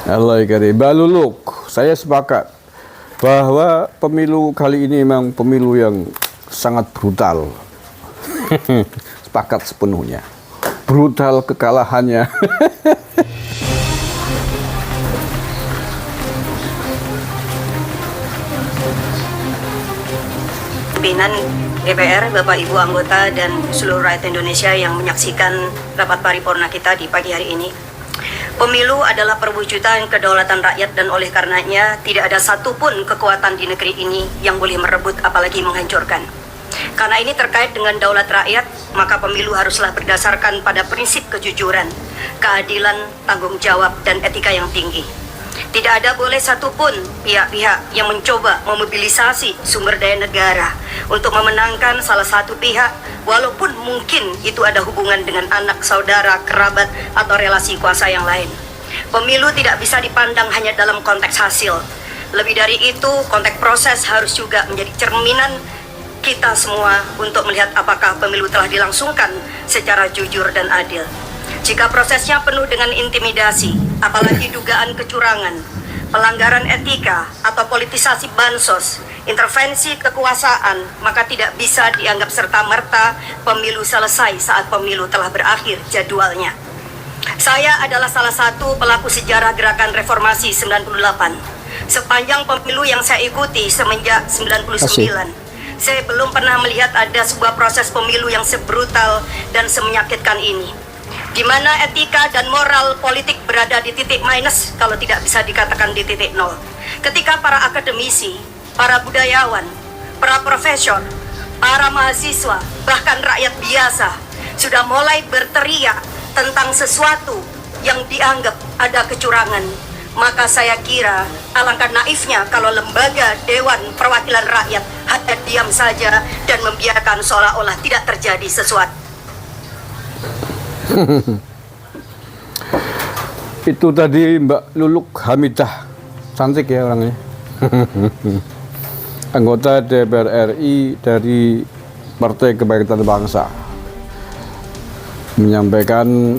Allah karim. Mbak Luluk, saya sepakat bahwa pemilu kali ini memang pemilu yang sangat brutal. Sepakat sepenuhnya. Brutal kekalahannya. Pimpinan DPR, Bapak Ibu anggota dan seluruh rakyat Indonesia yang menyaksikan rapat paripurna kita di pagi hari ini. Pemilu adalah perwujudan kedaulatan rakyat dan oleh karenanya tidak ada satupun kekuatan di negeri ini yang boleh merebut apalagi menghancurkan. Karena ini terkait dengan daulat rakyat, maka pemilu haruslah berdasarkan pada prinsip kejujuran, keadilan, tanggung jawab, dan etika yang tinggi. Tidak ada boleh satupun pihak-pihak yang mencoba memobilisasi sumber daya negara untuk memenangkan salah satu pihak, walaupun mungkin itu ada hubungan dengan anak, saudara, kerabat, atau relasi kuasa yang lain. Pemilu tidak bisa dipandang hanya dalam konteks hasil. Lebih dari itu, konteks proses harus juga menjadi cerminan kita semua untuk melihat apakah pemilu telah dilangsungkan secara jujur dan adil. Jika prosesnya penuh dengan intimidasi, apalagi dugaan kecurangan, pelanggaran etika, atau politisasi bansos, intervensi kekuasaan, maka tidak bisa dianggap serta-merta pemilu selesai saat pemilu telah berakhir jadwalnya. Saya adalah salah satu pelaku sejarah gerakan reformasi 98. Sepanjang pemilu yang saya ikuti semenjak 99, saya belum pernah melihat ada sebuah proses pemilu yang sebrutal dan semenyakitkan ini, di mana etika dan moral politik berada di titik minus, kalau tidak bisa dikatakan di titik nol. Ketika para akademisi, para budayawan, para profesor, para mahasiswa, bahkan rakyat biasa sudah mulai berteriak tentang sesuatu yang dianggap ada kecurangan, maka saya kira alangkah naifnya kalau lembaga Dewan Perwakilan Rakyat hanya diam saja dan membiarkan seolah-olah tidak terjadi sesuatu. Itu tadi Mbak Luluk Hamidah, cantik ya orangnya. Anggota DPR RI dari Partai Kebangkitan Bangsa, menyampaikan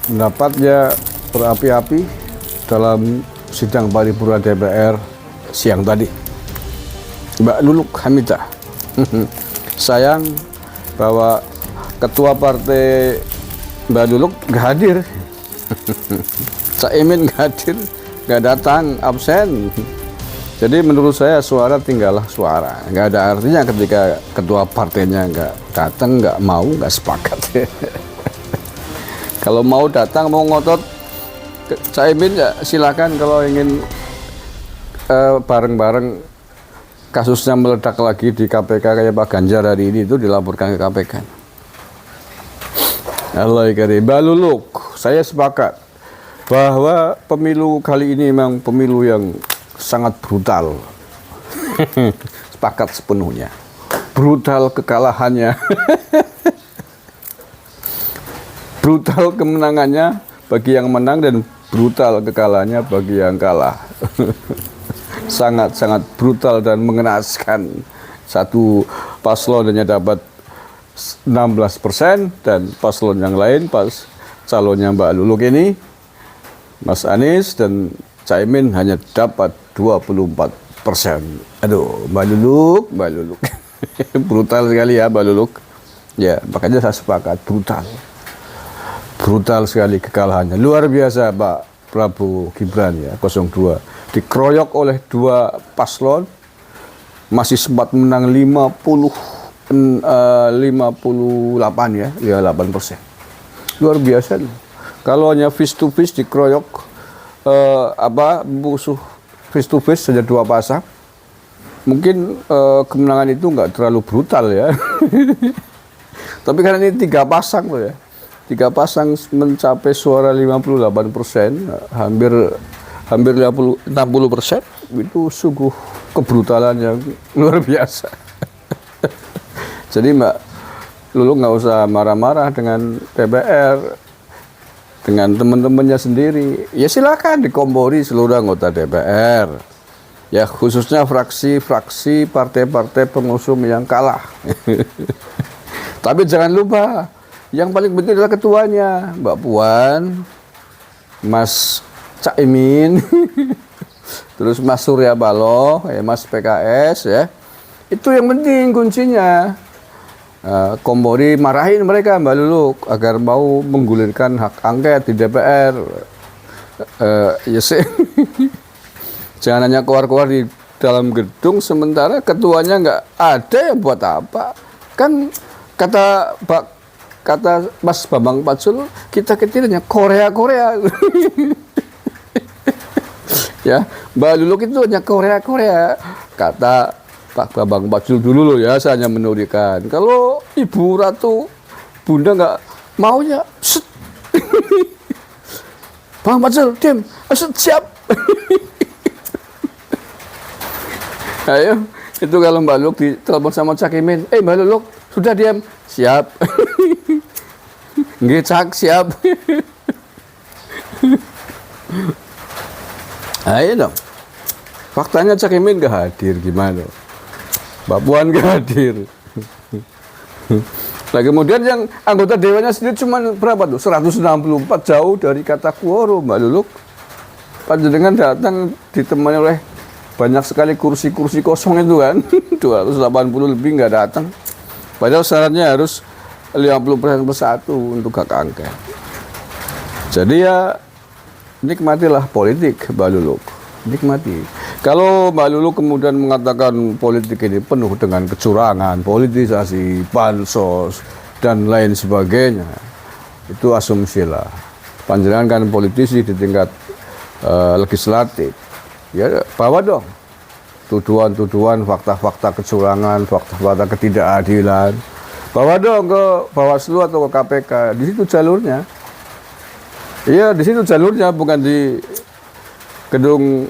pendapatnya berapi-api dalam sidang paripurna DPR siang tadi. Mbak Luluk Hamidah. Sayang bahwa ketua partai Mbak Luluk nggak hadir. Caimin nggak hadir, nggak datang, absen. Jadi menurut saya suara tinggallah suara. Nggak ada artinya ketika ketua partainya nggak datang, nggak mau, nggak sepakat. Kalau mau datang, mau ngotot, Caimin ya silakan. Kalau ingin bareng-bareng kasusnya meledak lagi di KPK kayak Pak Ganjar hari ini, itu dilaporkan ke KPK. Allah karim. Mbak Luluk, saya sepakat bahwa pemilu kali ini memang pemilu yang sangat brutal. Sepakat sepenuhnya. Brutal kekalahannya. Brutal kemenangannya bagi yang menang dan brutal kekalahannya bagi yang kalah. Sangat-sangat brutal dan mengenaskan. Satu paslon hanya dapat 16% dan paslon yang lain, pas calonnya Mbak Luluk ini, Mas Anies dan Caimin, hanya dapat 24%. Aduh, Mbak Luluk, Mbak Luluk. Brutal sekali ya Mbak Luluk. Ya, makanya saya sepakat, brutal. Brutal sekali kekalahannya. Luar biasa Pak Prabowo Gibran ya, 02. Dikeroyok oleh dua paslon, masih sempat menang 58 ya, 8%. Luar biasa. Kalau hanya face to face dikeroyok musuh face to face saja dua pasang, mungkin kemenangan itu nggak terlalu brutal ya. Tapi karena ini tiga pasang loh ya, tiga pasang mencapai suara 58%, hampir 60%, itu sungguh kebrutalan yang luar biasa. Jadi Mbak Luluk nggak usah marah-marah dengan DPR, dengan teman-temannya sendiri. Ya silakan dikompori seluruh anggota DPR. Ya khususnya fraksi-fraksi partai-partai pengusung yang kalah. Tapi jangan lupa, yang paling penting adalah ketuanya, Mbak Puan, Mas Cak Imin, terus Mas Surya Paloh, ya Mas PKS ya. Itu yang penting kuncinya. Kompori marahin mereka Mbak Luluk agar mau menggulirkan hak angket di DPR. Ya sih. Jangan hanya keluar-keluar di dalam gedung sementara ketuanya nggak ada, ya buat apa? Kan kata Mas Bambang Pacul, kita hanya Korea. Ya, Mbak Luluk itu hanya Korea. Kata Pak Bambang Pacul dulu loh ya, saya hanya menurikan. Kalau Ibu Ratu Bunda nggak mau ya, set. Bang Pacul, diam, set, siap. Ayo, itu kalau Mbak Luluk ditelepon sama Cak Imin, Mbak Luluk, sudah diam, siap. Nggih Cak, siap. Ayo dong. Faktanya Cak Imin nggak hadir, gimana? Mbak Puan nggak hadir. Nah kemudian yang anggota dewannya sendiri cuma berapa tuh? 164, jauh dari kata quorum Mbak Luluk. Panjenengan datang ditemani oleh banyak sekali kursi-kursi kosong itu kan. 280 lebih nggak datang. Padahal syaratnya harus 50% +1 untuk hak angket. Jadi ya nikmatilah politik Mbak Luluk. Nikmati. Kalau Mbak Luluk kemudian mengatakan politik ini penuh dengan kecurangan, politisasi, bansos, dan lain sebagainya, itu asumsi lah. Panjenengan kan politisi di tingkat legislatif, ya bawa dong tuduhan-tuduhan, fakta-fakta kecurangan, fakta-fakta ketidakadilan, bawa dong ke Bawaslu atau ke KPK. Di situ jalurnya. Iya, di situ jalurnya, bukan di gedung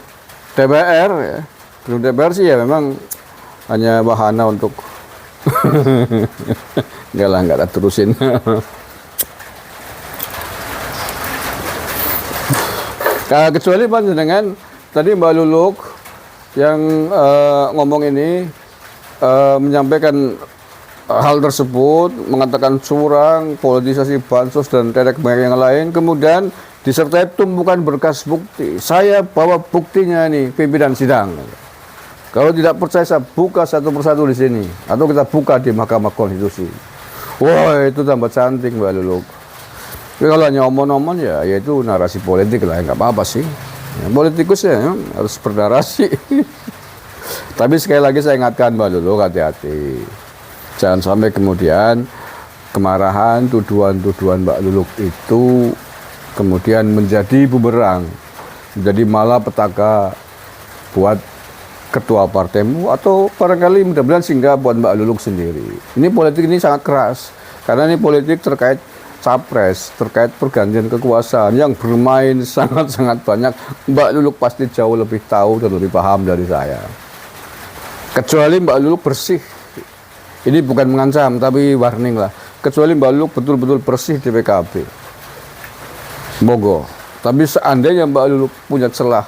DPR ya. Gedung DPR sih ya memang hanya wahana untuk enggak ada terusin. Kecuali panjenengan tadi Mbak Luluk yang ngomong ini menyampaikan hal tersebut, mengatakan curang, politisasi bansos dan terek banyak yang lain, kemudian disertai tumpukan berkas bukti. Saya bawa buktinya nih, pimpinan sidang. Kalau tidak percaya saya buka satu persatu di sini, atau kita buka di Mahkamah Konstitusi. Wah, itu tambah cantik Mbak Luluk. Tapi kalau hanya omong-omong ya itu narasi politik lah, nggak apa-apa sih. Ya, politikus ya harus bernarasi. Tapi sekali lagi saya ingatkan Mbak Luluk, hati-hati. Jangan sampai kemudian kemarahan, tuduhan-tuduhan Mbak Luluk itu kemudian menjadi bumerang, menjadi malapetaka buat ketua partaimu atau barangkali mudah-mudahan singgah buat Mbak Luluk sendiri. Ini politik ini sangat keras, karena ini politik terkait capres, terkait pergantian kekuasaan yang bermain sangat-sangat banyak. Mbak Luluk pasti jauh lebih tahu dan lebih paham dari saya. Kecuali Mbak Luluk bersih, ini bukan mengancam tapi warning lah. Kecuali Mbak Luluk betul-betul bersih di PKB. Mogo. Tapi seandainya Mbak Luluk punya celah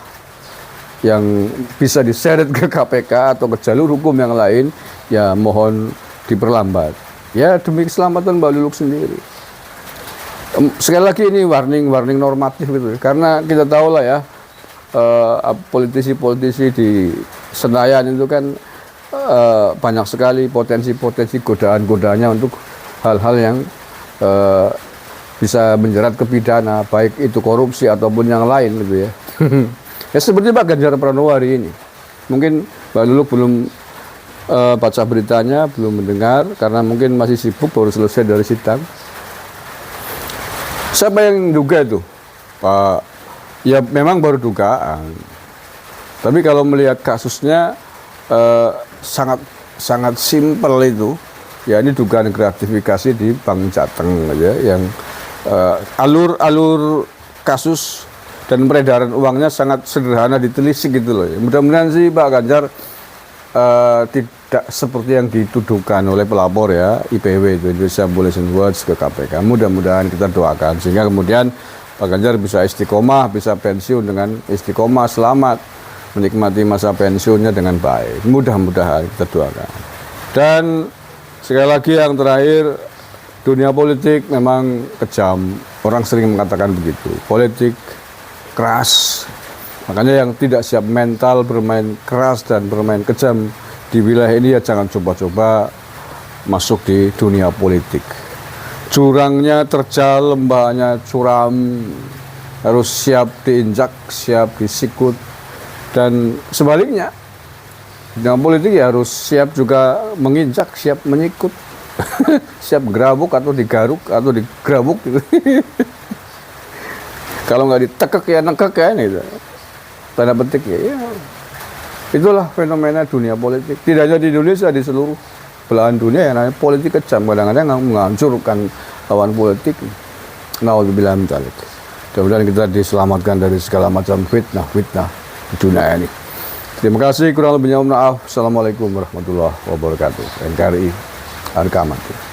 yang bisa diseret ke KPK atau ke jalur hukum yang lain, ya mohon diperlambat. Ya demi keselamatan Mbak Luluk sendiri. Sekali lagi ini warning normatif gitu. Karena kita tahu lah ya, politisi-politisi di Senayan itu kan banyak sekali potensi-potensi godaan-godaannya untuk hal-hal yang bisa menjerat ke pidana, baik itu korupsi ataupun yang lain gitu ya. Ya seperti Pak Ganjar Pranowo hari ini. Mungkin Mbak Luluk belum baca beritanya, belum mendengar karena mungkin masih sibuk, baru selesai dari sidang. Siapa yang duga itu? Pak, ya memang baru dugaan. Tapi kalau melihat kasusnya sangat simpel itu. Ya ini dugaan gratifikasi di Bank Jateng ya, yang alur kasus dan peredaran uangnya sangat sederhana, ditelisik gitu loh. Mudah-mudahan sih Pak Ganjar tidak seperti yang dituduhkan oleh pelapor ya, IPW itu, Indonesia Bulletin Watch, ke KPK. Mudah-mudahan kita doakan sehingga kemudian Pak Ganjar bisa istiqomah, bisa pensiun dengan istiqomah, selamat menikmati masa pensiunnya dengan baik. Mudah-mudahan kita doakan. Dan sekali lagi yang terakhir, dunia politik memang kejam. Orang sering mengatakan begitu. Politik keras. Makanya yang tidak siap mental bermain keras dan bermain kejam di wilayah ini ya jangan coba-coba masuk di dunia politik. Jurangnya terjal, lembahnya curam, harus siap diinjak, siap disikut, dan sebaliknya dalam politik ya harus siap juga menginjak, siap menyikut, siap gerabuk atau digaruk atau digerabuk gitu. Kalau nggak ditekek ya nekek ya gitu. Tanda petik ya. Itulah fenomena dunia politik. Tidak hanya di Indonesia, di seluruh belahan dunia yang namanya politik kejam, kadang-kadang menghancurkan lawan politik. Nauzubillah min dzalik. Mudah-mudahan kita diselamatkan dari segala macam fitnah di dunia ini. Terima kasih, kurang lebihnya mohon maaf. Assalamualaikum warahmatullahi wabarakatuh. NKRI Harga Mati.